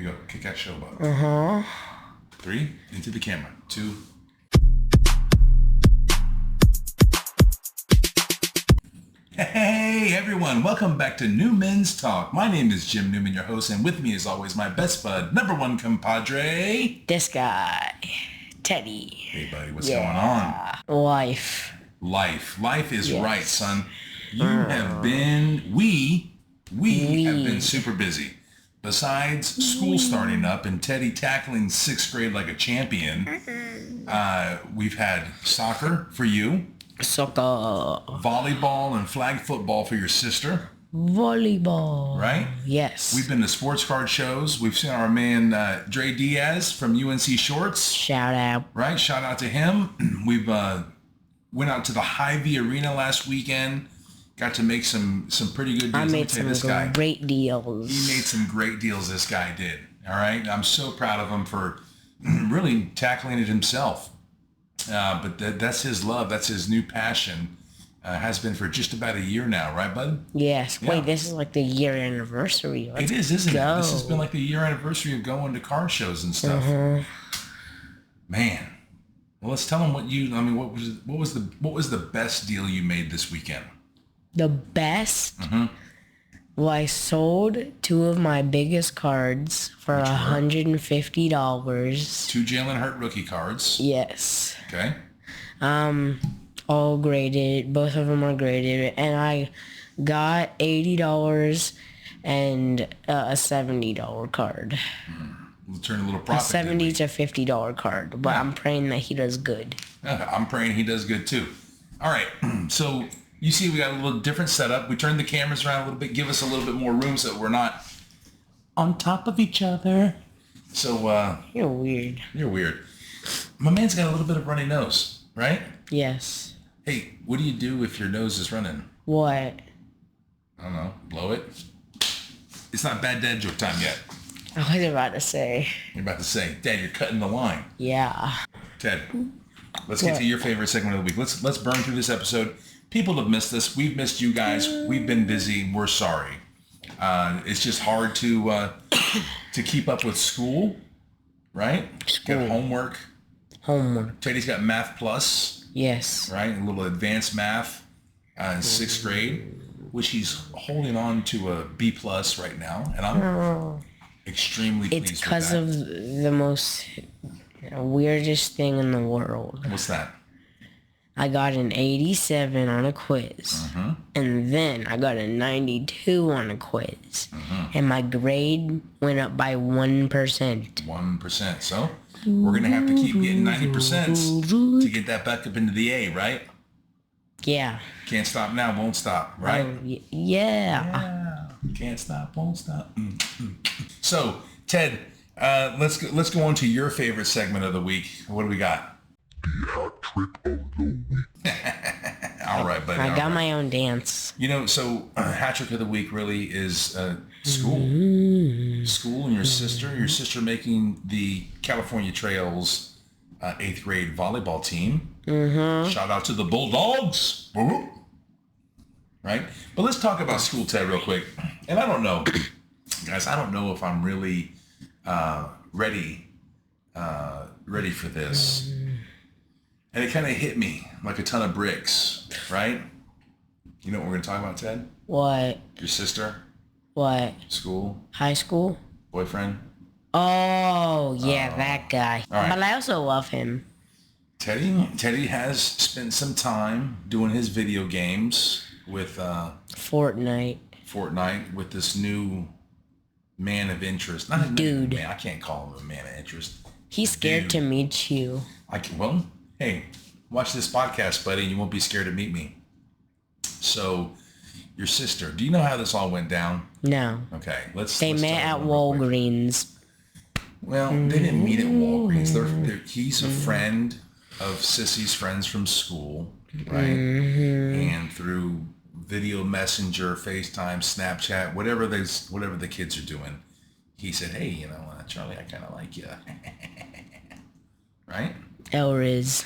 you go. Kick that show button. 3, into the camera. 2. Hey everyone, welcome back to Newmans Talk. My name is Jim Newman, your host, and with me as always, my best bud, number one compadre. This guy, Teddy. Hey buddy, what's going on? Life. Life is right, son. You have been, we have been super busy. Besides school starting up and Teddy tackling 6th grade like a champion, we've had soccer for you. Soccer. Volleyball and flag football for your sister. Volleyball. Right? Yes. We've been to sports card shows. We've seen our man Dre Diaz from UNC Shorts. Shout out. Right? Shout out to him. We've went out to the Hy-Vee Arena last weekend. Got to make some pretty good deals. I made some great deals. He made some great deals, this guy did. All right? I'm so proud of him for really tackling it himself. But that's his love. That's his new passion. Has been for just about a year now, right, bud? Yes. Yeah. Wait, this is like the year anniversary. It is, isn't it? This has been like the year anniversary of going to car shows and stuff. Man. Well, let's tell them what was the best deal you made this weekend? The best? Well, I sold 2 of my biggest cards for $150. 2 Jalen Hurt rookie cards. Yes. Okay. All graded. Both of them are graded. And I got $80 and a $70 card. We'll turn a little profit. A $70 to $50 card. But I'm praying that he does good. I'm praying he does good too. All right. So you see we got a little different setup. We turned the cameras around a little bit. Give us a little bit more room so that we're not on top of each other. So You're weird. You're weird. My man's got a little bit of runny nose, right? Yes. Hey, what do you do if your nose is running? What? I don't know. Blow it. It's not bad dad joke time yet. I was about to say. You're about to say, Dad, you're cutting the line. Yeah. Ted, let's get to your favorite segment of the week. Let's burn through this episode. People have missed us. We've missed you guys. We've been busy. We're sorry. It's just hard to keep up with school, right? School. Got homework. Teddy's got Math Plus. Yes. Right? A little advanced math in 6th grade, which he's holding on to a B plus right now, and I'm extremely pleased with that. It's because of the most weirdest thing in the world. What's that? I got an 87 on a quiz, and then I got a 92 on a quiz, and my grade went up by 1%. 1%. So we're going to have to keep getting 90% to get that back up into the A, right? Yeah. Can't stop now, won't stop, right? Yeah. Can't stop, won't stop. So, Ted, let's go on to your favorite segment of the week. What do we got? The hat trick of the week. All right, buddy. I got my own dance. You know, so hat trick of the week really is school. School and your sister making the California Trails 8th grade volleyball team. Shout out to the Bulldogs. Right? But let's talk about school, Ted, real quick. And I don't know, guys, I don't know if I'm really ready for this. And it kind of hit me like a ton of bricks, right? You know what we're going to talk about, Ted? What? Your sister? What? School? High school? Boyfriend? Oh, yeah, that guy. All right. But I also love him. Teddy has spent some time doing his video games with Fortnite with this new man of interest. Not a dude. Man, I can't call him a man of interest. He's scared to meet you. Well, hey, watch this podcast, buddy, and you won't be scared to meet me. So, your sister, do you know how this all went down? No. Okay, They met at Walgreens. Well, they didn't meet at Walgreens. He's a friend of Sissy's friends from school, right? And through video messenger, FaceTime, Snapchat, whatever the kids are doing, he said, hey, you know, Charlie, I kind of like you. Right? El Riz.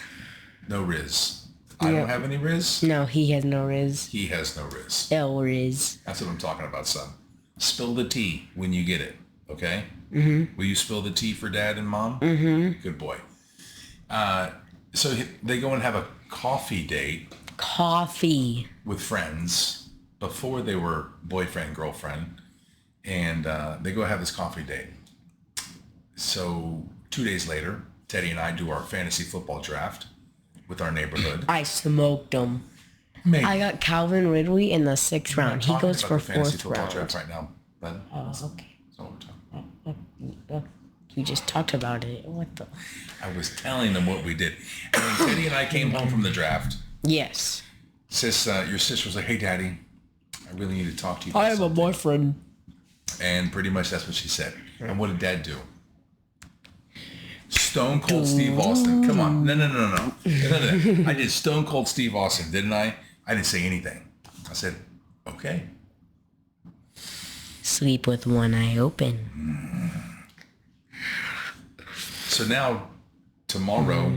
No Riz. I don't have any Riz? No, he has no Riz. He has no Riz. El Riz. That's what I'm talking about, son. Spill the tea when you get it, okay? Mm-hmm. Will you spill the tea for Dad and Mom? Mm-hmm. Good boy. So they go and have a coffee date. Coffee. With friends before they were boyfriend, girlfriend. And they go have this coffee date. So 2 days later, Teddy and I do our fantasy football draft with our neighborhood. I smoked him. Maybe. I got Calvin Ridley in the 6th round. He goes for 4th round. Draft right now, bud. Oh, okay. That's all we're talking. You just talked about it. What the? I was telling them what we did. And when Teddy and I came home from the draft, Yes. your sister was like, "Hey, Daddy, I really need to talk to you about I have a boyfriend. And pretty much that's what she said. And what did Dad do? Stone Cold Steve Austin. Come on. No. I did Stone Cold Steve Austin, didn't I? I didn't say anything. I said, okay. Sleep with one eye open. So now, tomorrow,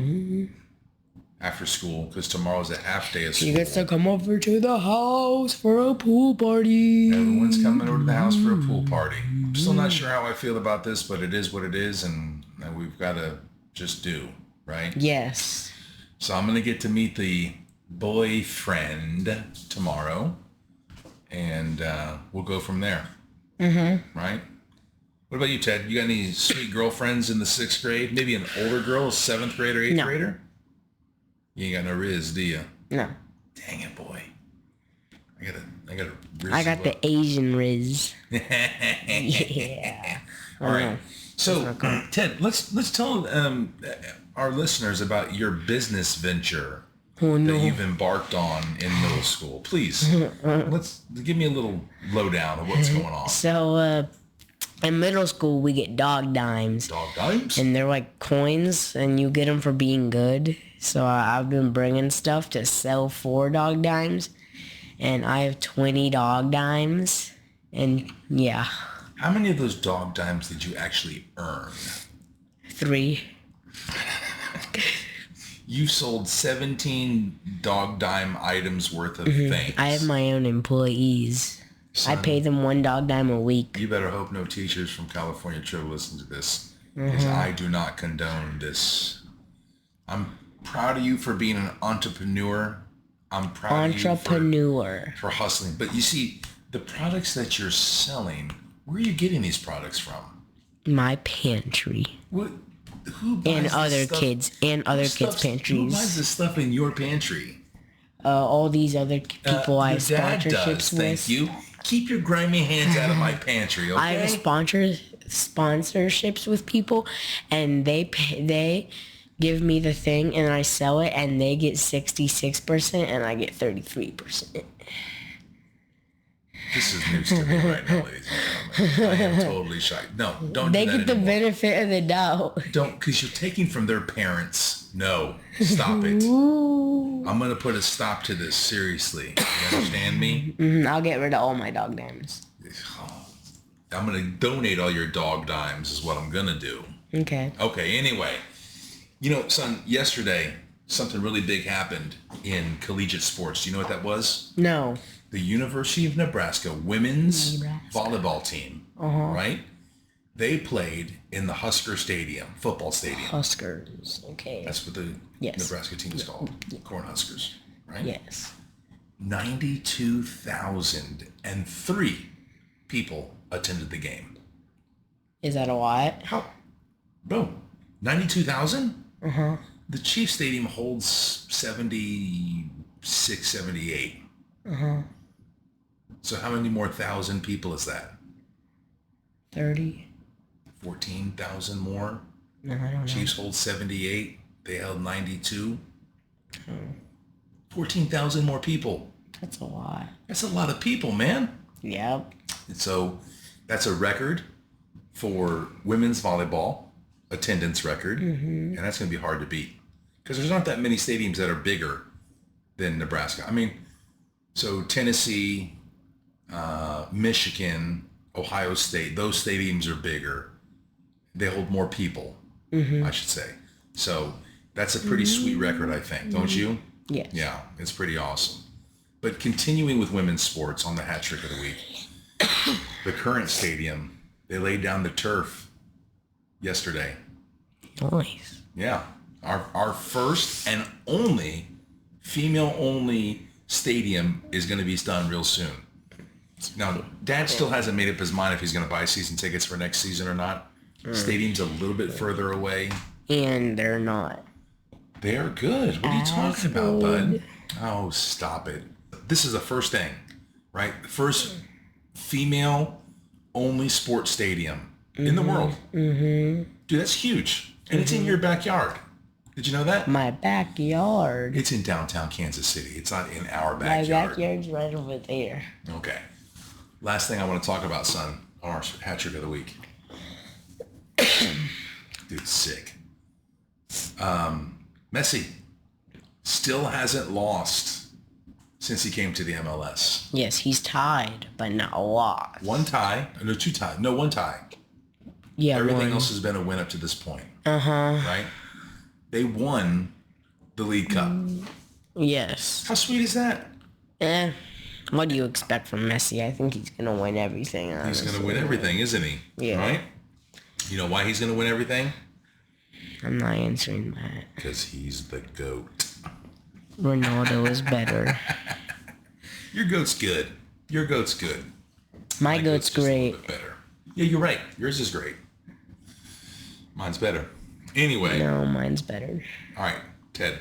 after school, because tomorrow's a half day of school. She gets to come over to the house for a pool party. Everyone's coming over to the house for a pool party. I'm still not sure how I feel about this, but it is what it is, and we've got to just do, right? Yes. So I'm going to get to meet the boyfriend tomorrow, and we'll go from there. Mm-hmm. Right? What about you, Ted? You got any sweet girlfriends in the 6th grade? Maybe an older girl, 7th grade or 8th grader? You ain't got no Riz, do you? No. Dang it, boy. I got a Riz. I got the Asian Riz. Yeah. All right. So, Ted, let's tell our listeners about your business venture that you've embarked on in middle school. Please, give me a little lowdown of what's going on. So, in middle school, we get dog dimes. Dog dimes? And they're like coins, and you get them for being good. So I've been bringing stuff to sell for dog dimes. And I have 20 dog dimes. And yeah. How many of those dog dimes did you actually earn? 3. You sold 17 dog dime items worth of things. I have my own employees. Son, I pay them 1 dog dime a week. You better hope no teachers from California Trip listen to this, because I do not condone this. I'm proud of you for being an entrepreneur. I'm proud of you for hustling. But you see, the products that you're selling, where are you getting these products from? My pantry. What? Who buys and this other stuff? kids and other kids' pantries. Who buys this stuff in your pantry? All these other people I have sponsorships with. Thank you. Keep your grimy hands out of my pantry, okay? I have sponsorships with people, and they give me the thing, and I sell it, and they get 66%, and I get 33%. This is news to me right now, ladies and gentlemen. I am totally shocked. No, don't do that They get the anymore. benefit of the doubt. Don't, because you're taking from their parents. No, stop it. I'm going to put a stop to this, seriously. You understand me? I'll get rid of all my dog dimes. I'm going to donate all your dog dimes is what I'm going to do. Okay. Okay, anyway. You know, son, yesterday, something really big happened in collegiate sports. Do you know what that was? No. The University of Nebraska women's volleyball team, right? They played in the Husker Stadium, football stadium. Huskers, okay. That's what the Nebraska team is called, Corn Huskers, right? Yes. 92,003 people attended the game. Is that a lot? How? Bro, 92,000? The Chiefs Stadium holds 76, 78. So how many more thousand people is that? 30. 14,000 more? No, I don't know. Chiefs hold 78. They held 92. 14,000 more people. That's a lot. That's a lot of people, man. Yep. And so that's a record for women's volleyball, attendance record. And that's going to be hard to beat. Because there's not that many stadiums that are bigger than Nebraska. I mean, so Tennessee, Michigan, Ohio State, those stadiums are bigger. They hold more people, I should say. So that's a pretty sweet record, I think. Don't you? Yes. Yeah, it's pretty awesome. But continuing with women's sports on the hat trick of the week, the current stadium, they laid down the turf yesterday. Nice. Yeah. Our first and only female-only stadium is going to be done real soon. Now, Dad still hasn't made up his mind if he's going to buy season tickets for next season or not. Stadium's a little bit further away. And they're not. They're good. What are you talking about, bud? Oh, stop it. This is the first thing, right? The first female-only sports stadium in the world. Dude, that's huge. And it's in your backyard. Did you know that? My backyard. It's in downtown Kansas City. It's not in our My backyard. backyard's right over there. Okay. Last thing I want to talk about, son, on our hat trick of the week. Dude, sick. Messi still hasn't lost since he came to the MLS. Yes, he's tied, but not lost. One tie. No, two tie. No, one tie. Yeah, Everything else has been a win up to this point. Right? They won the League Cup. Yes. How sweet is that? What do you expect from Messi? I think he's going to win everything, honestly. He's going to win everything, isn't he? Yeah. Right? You know why he's going to win everything? I'm not answering that. Because he's the GOAT. Ronaldo is better. Your GOAT's good. Your GOAT's good. My goat's just a great. little bit better. Yeah, you're right. Yours is great. Mine's better. Anyway. No, mine's better. All right, Ted.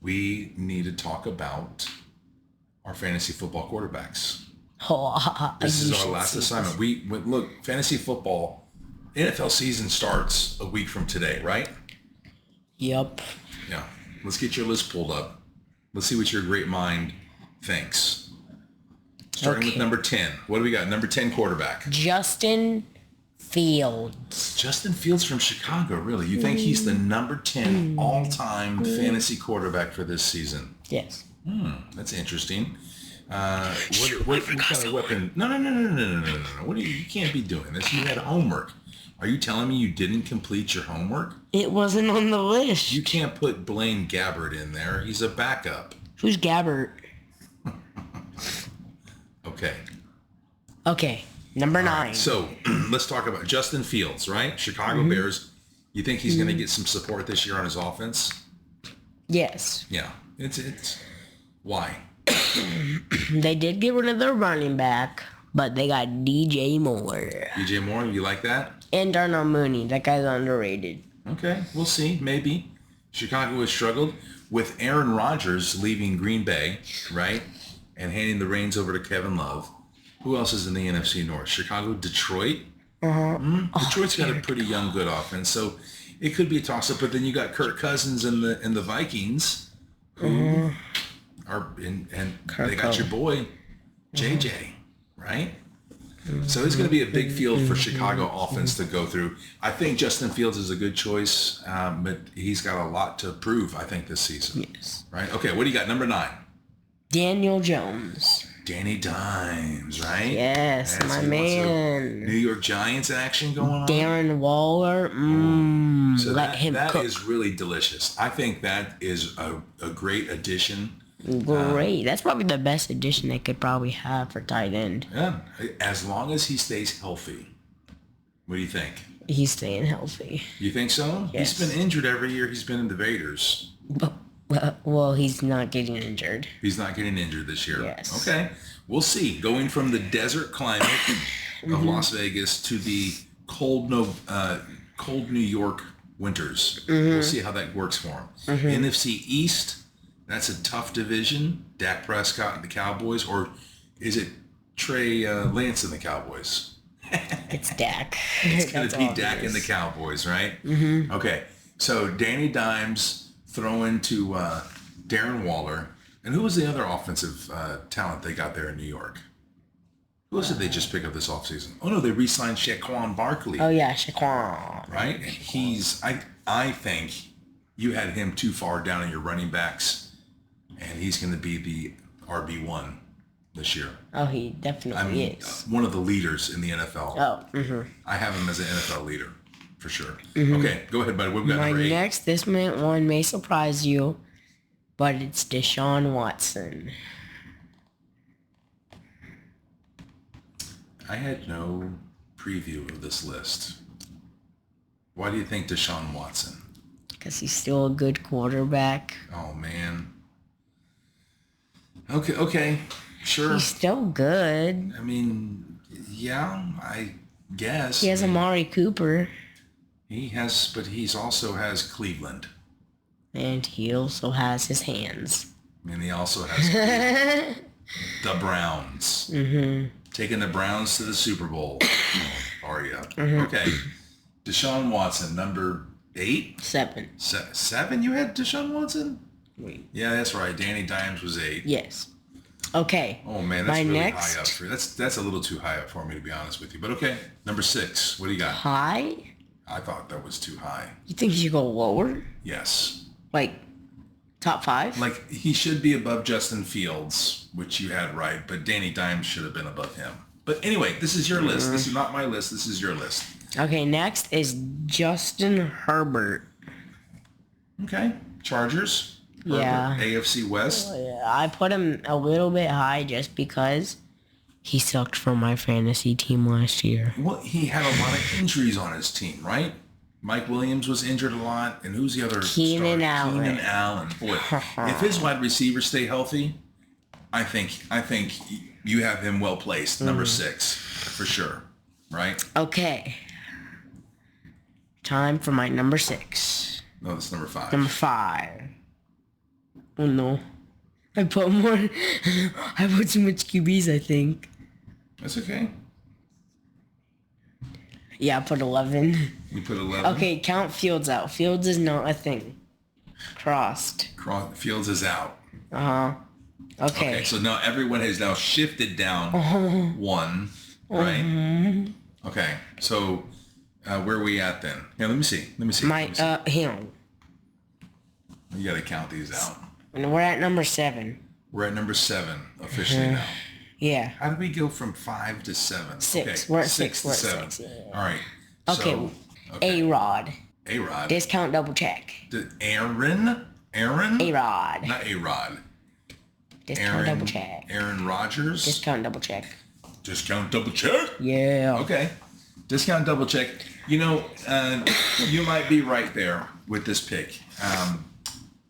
We need to talk about our fantasy football quarterbacks. Oh, This is our last assignment. Look, fantasy football, NFL season starts a week from today, right? Yep. Yeah. Let's get your list pulled up. Let's see what your great mind thinks. Starting with number 10. What do we got? Number 10 quarterback. Justin Fields. Justin Fields from Chicago, really? You think he's the number 10 all-time fantasy quarterback for this season? Yes. That's interesting. What kind of weapon? No. What you can't be doing this. You had homework. Are you telling me you didn't complete your homework? It wasn't on the list. You can't put Blaine Gabbert in there. He's a backup. Who's Gabbert? Okay. Number 9. Right, so let's talk about Justin Fields, right? Chicago Bears. You think he's going to get some support this year on his offense? Yes. Yeah. It's why? They did get rid of their running back, but they got DJ Moore. DJ Moore, you like that? And Darnell Mooney. That guy's underrated. Okay, we'll see. Maybe. Chicago has struggled with Aaron Rodgers leaving Green Bay, right? And handing the reins over to Kevin Love. Who else is in the NFC North? Chicago, Detroit? Detroit's got a pretty young, good offense, so it could be a toss-up. But then you got Kirk Cousins and the Vikings, who are and they got your boy JJ, right? So it's going to be a big field for Chicago offense to go through. I think Justin Fields is a good choice, but he's got a lot to prove, I think, this season. Yes. Right? Okay, what do you got? Number 9. Daniel Jones. Danny Dimes, right? Yes, my man. New York Giants action going on. Darren Waller. So let him cook. That is really delicious. I think that is a great addition. Great. That's probably the best addition they could probably have for tight end. Yeah, as long as he stays healthy. What do you think? He's staying healthy. You think so? Yes. He's been injured every year he's been in the Raiders. Well, he's not getting injured. He's not getting injured this year. Yes. Okay. We'll see. Going from the desert climate of Las Vegas to the cold New York winters. We'll see how that works for him. NFC East, that's a tough division. Dak Prescott and the Cowboys, or is it Trey Lance and the Cowboys? It's Dak. It's going to be Dak and the Cowboys, right? Okay. So Danny Dimes throwing to Darren Waller. And who was the other offensive talent they got there in New York? Who else did they just pick up this offseason? Oh, no, they re-signed Saquon Barkley. Oh, yeah, Saquon. Right? I think you had him too far down in your running backs, and he's going to be the RB1 this year. Oh, he definitely is. One of the leaders in the NFL. Oh, I have him as an NFL leader, for sure. Okay, go ahead, buddy. What we got number 8? Next, this one may surprise you, but it's Deshaun Watson. I had no preview of this list. Why do you think Deshaun Watson? Because he's still a good quarterback. Oh, man. Okay, sure. He's still good. I mean, yeah, I guess. He has Amari Cooper. He has, but he's also has Cleveland. And he also has his hands. And he also has the Browns. Mm-hmm. Taking the Browns to the Super Bowl. Are you? Mm-hmm. Okay. Deshaun Watson, number 8? 7. 7 you had Deshaun Watson? Wait. Yeah, that's right. Danny Dimes was 8. Yes. Okay. Oh, man, that's really high up for you. That's a little too high up for me, to be honest with you. But okay, number 6. What do you got? High? I thought that was too high. You think he should go lower? Yes. Like, top 5? Like, he should be above Justin Fields, which you had right, but Danny Dimes should have been above him. But anyway, this is your list. This is not my list. This is your list. Okay, next is Justin Herbert. Okay. Chargers. Herbert, Yeah. AFC West. Yeah, I put him a little bit high just because he sucked for my fantasy team last year. Well, he had a lot of injuries on his team, right? Mike Williams was injured a lot, and who's the other Keenan starter? Allen. Keenan Allen. Boy, if his wide receivers stay healthy, I think you have him well placed, number 6, for sure, right? Okay. Time for my number 6. No, that's number 5. Number 5. Oh no. I put more. I put too much QBs, I think. That's okay. Yeah, I put 11. You put 11. Okay, count Fields out. Fields is not a thing. Crossed. Fields is out. Uh-huh. Okay, so now everyone has now shifted down 1, right? Okay, so where are we at then? Yeah, let me see. Him. You got to count these out. And we're at number 7. We're at number 7 officially now. Yeah. How did we go from 5 to 7? 6. Okay, We're at 6 6. to We're 7. at 6. Yeah. All right. Okay. So, A-Rod. A-Rod. Discount double check. Aaron? A-Rod. Not A-Rod. Discount double check. Aaron Rodgers. Discount double check. Discount double check? Yeah. Okay. Discount double check. You know, you might be right there with this pick.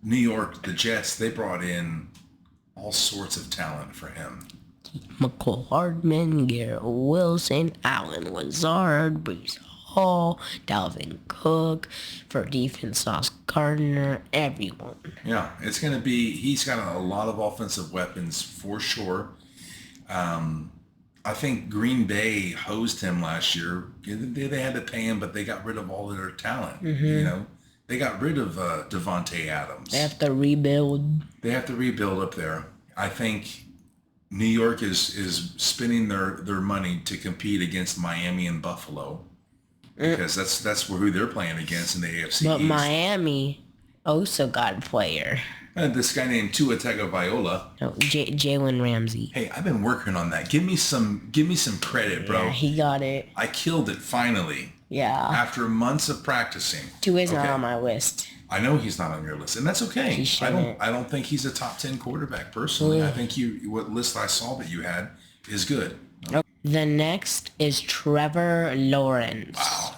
New York, the Jets, they brought in all sorts of talent for him. McCall Hardman, Garrett Wilson, Allen Lazard, Brees Hall, Dalvin Cook, for defense, Sauce Gardner, everyone. Yeah, it's going to be, he's got a lot of offensive weapons for sure. I think Green Bay hosed him last year. They had to pay him, but they got rid of all of their talent. Mm-hmm. You know, they got rid of Devontae Adams. They have to rebuild. They have to rebuild up there. I think New York is spending their money to compete against Miami and Buffalo because that's who they're playing against in the AFC But East. Miami also got a player. And this guy named Tua Tagovailoa. No, Jalen Ramsey. Hey, I've been working on that. Give me some credit, bro. Yeah, he got it. I killed it finally. Yeah. After months of practicing. Tua is not on my list. I know he's not on your list, and that's okay. He shouldn't. I don't think he's a top 10 quarterback personally. I think what list I saw that you had is good. The next is Trevor Lawrence. Wow.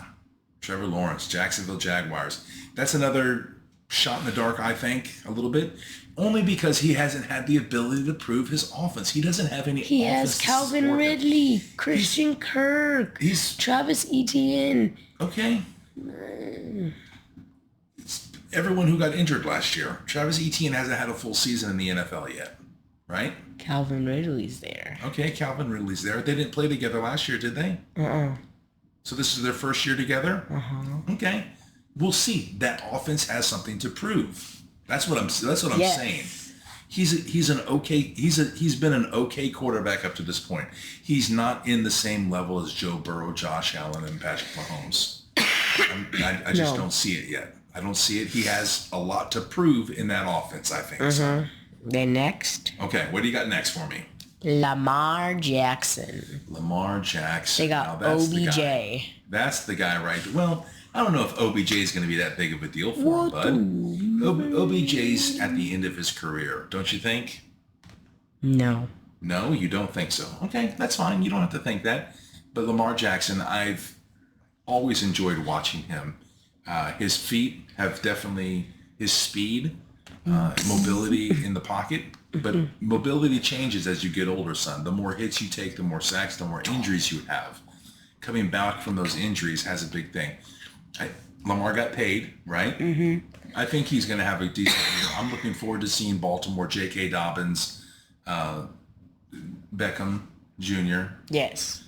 Trevor Lawrence, Jacksonville Jaguars. That's another shot in the dark, I think, a little bit. Only because he hasn't had the ability to prove his offense. He doesn't have any He offense has Calvin Ridley, Christian Kirk, He's Travis Etienne. okay. Everyone who got injured last year. Travis Etienne hasn't had a full season in the NFL yet, right? Calvin Ridley's there. Okay, Calvin Ridley's there. They didn't play together last year, did they? Uh-uh. So this is their first year together? Uh-huh. Okay. We'll see. That offense has something to prove. That's what I'm saying. He's been an okay quarterback up to this point. He's not in the same level as Joe Burrow, Josh Allen, and Patrick Mahomes. I just don't see it yet. I don't see it. He has a lot to prove in that offense, I think. So. Then next, Okay, what do you got next for me? Lamar Jackson. Lamar Jackson. They got Now, that's the OBJ. guy. That's the guy, right? Well, I don't know if OBJ is going to be that big of a deal for him, bud. OBJ's at the end of his career, don't you think? No. No, you don't think so. Okay, that's fine. You don't have to think that. But Lamar Jackson, I've always enjoyed watching him. His feet have definitely his speed, mobility in the pocket. But mobility changes as you get older, son. The more hits you take, the more sacks, the more injuries you have. Coming back from those injuries has a big thing. Lamar got paid, right? Mm-hmm. I think he's going to have a decent year. I'm looking forward to seeing Baltimore, J.K. Dobbins, Beckham Jr. Yes.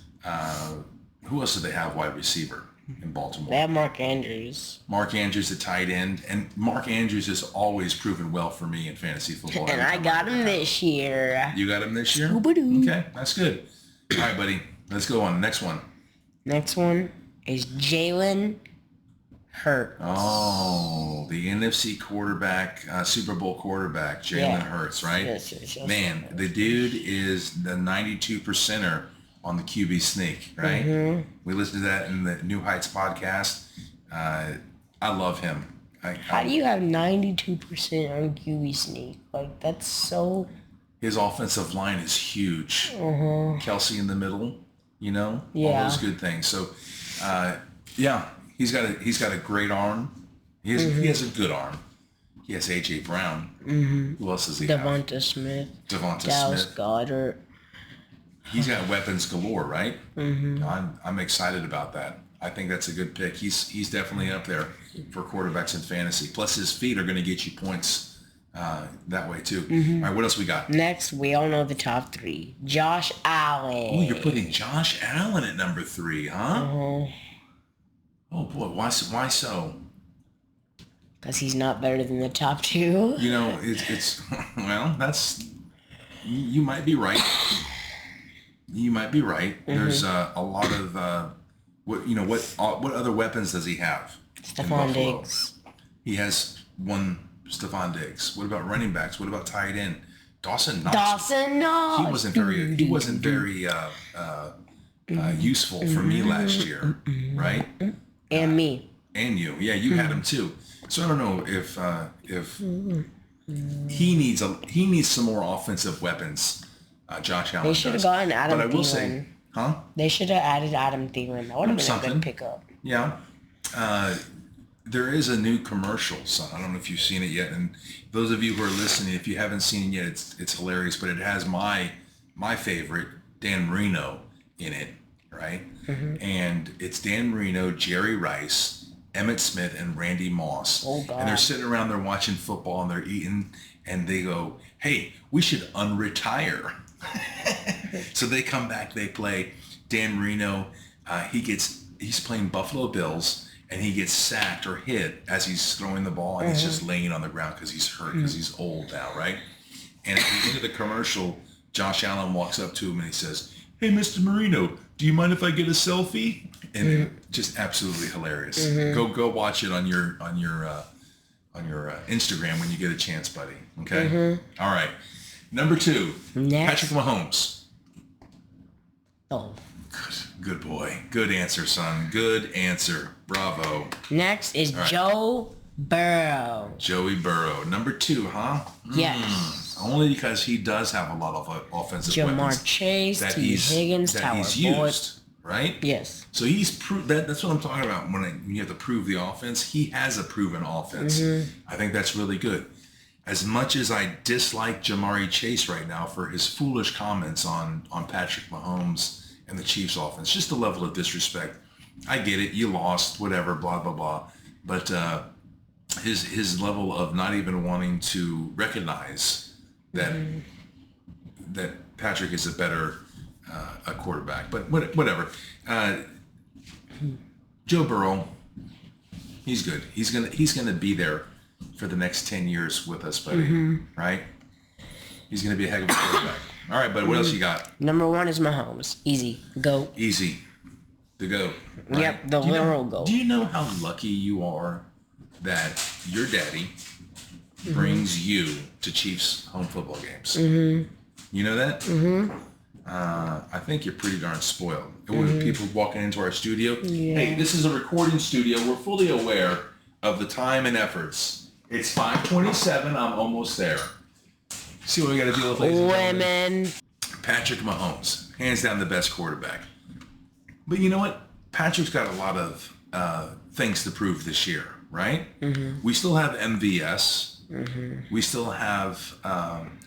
Who else do they have wide receiver in Baltimore? They have Mark Andrews. Mark Andrews, the tight end. And Mark Andrews has always proven well for me in fantasy football. And I got him this year. You got him this year? Scooby-Doo. Okay, that's good. All right, buddy. Let's go on. Next one. Next one is Jalen Hurts. Oh, the NFC quarterback, Super Bowl quarterback, Jalen Hurts, right? Yes. Man, the dude is the 92%er on the QB sneak, right? Mm-hmm. We listened to that in the New Heights podcast. I love him. How do you have 92% on QB sneak? Like, that's so... His offensive line is huge. Uh-huh. Kelsey in the middle, all Yeah. those good things. So, he's got a great arm. He has a good arm. He has A.J. Brown. Mm-hmm. Who else does he have? Devonta Smith. Dallas Smith. Goddard. He's got weapons galore, right? Mm-hmm. I'm excited about that. I think that's a good pick. He's definitely up there for quarterbacks in fantasy. Plus, his feet are going to get you points that way too. Mm-hmm. All right, what else we got? Next, we all know the top three. Josh Allen. Oh, you're putting Josh Allen at number 3, huh? Uh-huh. Oh boy, why so? Because he's not better than the top 2. It's well, that's you might be right. You might be right. Mm-hmm. There's a lot of what other weapons does he have? Stephon Diggs. He has one Stephon Diggs. What about running backs? What about tight end? Dawson Knox. He wasn't very useful for me last year, right? And me. And you. Yeah, you had him too. So I don't know if he needs some more offensive weapons. Josh Allen. They should have gotten Adam Thielen. But I will say, They should have added Adam Thielen. That would have been a good pickup. Yeah. There is a new commercial, son. I don't know if you've seen it yet. And those of you who are listening, if you haven't seen it yet, it's hilarious. But it has my favorite, Dan Marino, in it, right? Mm-hmm. And it's Dan Marino, Jerry Rice, Emmitt Smith, and Randy Moss. Oh, God. And they're sitting around there watching football and they're eating. And they go, hey, we should unretire. So they come back, they play. Dan Marino, he's playing Buffalo Bills, and he gets sacked or hit as he's throwing the ball, and he's just laying on the ground because he's hurt, because he's old now, right? And at the end of the commercial, Josh Allen walks up to him and he says, hey, Mr. Marino, do you mind if I get a selfie? And just absolutely hilarious. Go watch it on your Instagram when you get a chance, buddy. Okay? All right. Number 2, Next. Patrick Mahomes. Oh. Good boy. Good answer, son. Good answer. Bravo. Next is Joe Burrow. Joey Burrow. Number 2, huh? Yes. Only because he does have a lot of offensive weapons. Jamar Chase, T. Higgins, that Tyler he's Boyd. used, right? Yes. So he's proved that. That's what I'm talking about when you have to prove the offense. He has a proven offense. I think that's really good. As much as I dislike Jamari Chase right now for his foolish comments on Patrick Mahomes and the Chiefs offense, just the level of disrespect. I get it. You lost, whatever, blah, blah, blah. But his level of not even wanting to recognize that Patrick is a better a quarterback. But whatever. Joe Burrow, he's good. He's gonna be there for the next 10 years with us, buddy. Right? He's gonna be a heck of a quarterback. All right, but what else you got? Number 1 is Mahomes. Easy. Go. Easy. The GOAT. Right? Yep, the literal GOAT. Do you know how lucky you are that your daddy brings you to Chiefs home football games? You know that? I think you're pretty darn spoiled. And when people walking into our studio, hey, this is a recording studio. We're fully aware of the time and efforts. It's 5:27. I'm almost there. See what we got to deal with, ladies and gentlemen. Women. Patrick Mahomes, hands down the best quarterback. But you know what? Patrick's got a lot of things to prove this year, right? Mm-hmm. We still have MVS. Mm-hmm. We still have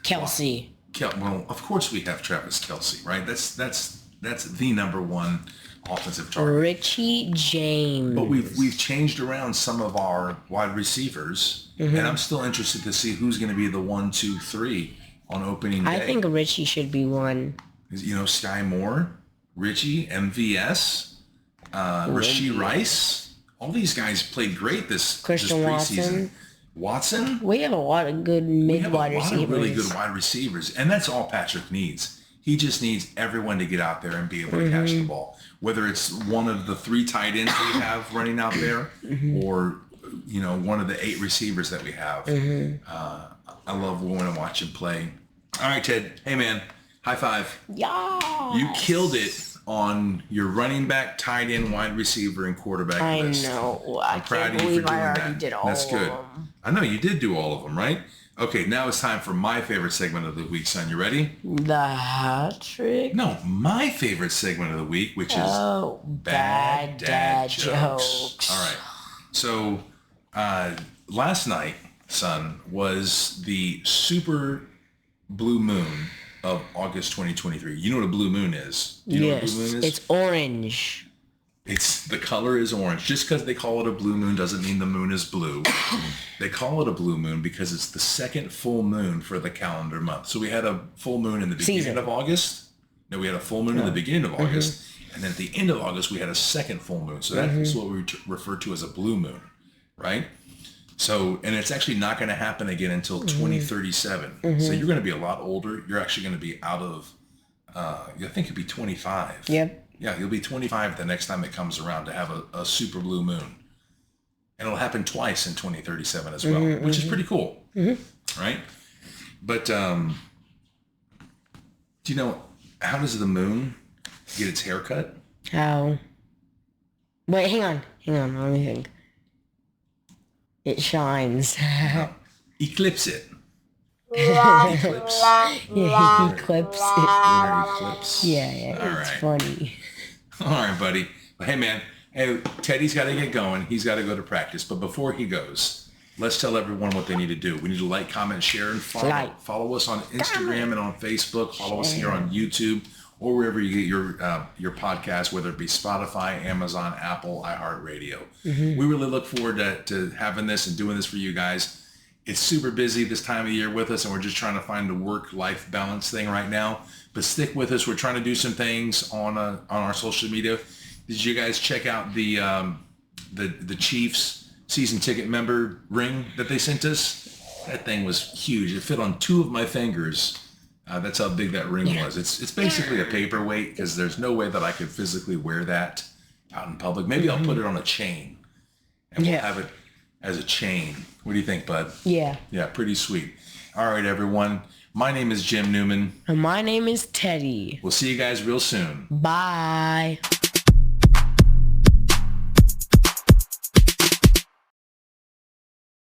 Kelsey. Well, of course we have Travis Kelsey, right? That's the number one offensive target. Richie James. But we've changed around some of our wide receivers, and I'm still interested to see who's going to be the 1, 2, 3 on opening day. I think Richie should be one. Sky Moore, Richie, MVS, Rashee Rice. All these guys played great this preseason. Watson. We have a lot of good wide receivers. We have a lot of really good wide receivers, and that's all Patrick needs. He just needs everyone to get out there and be able to catch the ball. Whether it's one of the 3 tight ends we have running out there, or one of the 8 receivers that we have. I love going and watch him play. All right, Ted. Hey, man. High five. Yeah. You killed it on your running back, tight end, wide receiver, and quarterback list. I know. I'm proud of you for doing that. I already did all That's good. of them. I know you did do all of them, right? Okay, now it's time for my favorite segment of the week, son. You ready? The hat trick? No, my favorite segment of the week, which is Bad Dad Jokes. All right. So last night, son, was the super blue moon of August 2023. You know what a blue moon is? Do you know what a blue moon is? It's orange. The color is orange. Just because they call it a blue moon doesn't mean the moon is blue. They call it a blue moon because it's the second full moon for the calendar month. So we had a full moon in the beginning of August. No, we had a full moon in the beginning of August. And then at the end of August, we had a second full moon. So that's what we refer to as a blue moon, right? So, and it's actually not going to happen again until 2037. So you're going to be a lot older. You're actually going to be out of, I think you'll be 25. Yep. Yeah, you'll be 25 the next time it comes around to have a super blue moon. And it'll happen twice in 2037 as well, which is pretty cool, right? But do you know, how does the moon get its hair cut? How? Wait, hang on, let me think. It shines. Eclipse it. Eclipse. Yeah, he clips it. Lunar eclipse. Yeah, All it's right. funny. All right, buddy. But hey, man. Hey, Teddy's got to get going. He's got to go to practice. But before he goes, let's tell everyone what they need to do. We need to like, comment, share, and follow. Follow us on Instagram and on Facebook. Follow us here on YouTube or wherever you get your podcast, whether it be Spotify, Amazon, Apple, iHeartRadio. We really look forward to having this and doing this for you guys. It's super busy this time of year with us, and we're just trying to find the work-life balance thing right now. But stick with us. We're trying to do some things on our social media. Did you guys check out the Chiefs season ticket member ring that they sent us? That thing was huge. It fit on 2 of my fingers. That's how big that ring was. It's basically a paperweight because there's no way that I could physically wear that out in public. Maybe I'll put it on a chain and we'll have it as a chain. What do you think, bud? Yeah. Yeah, pretty sweet. All right, everyone. My name is Jim Newman. And my name is Teddy. We'll see you guys real soon. Bye.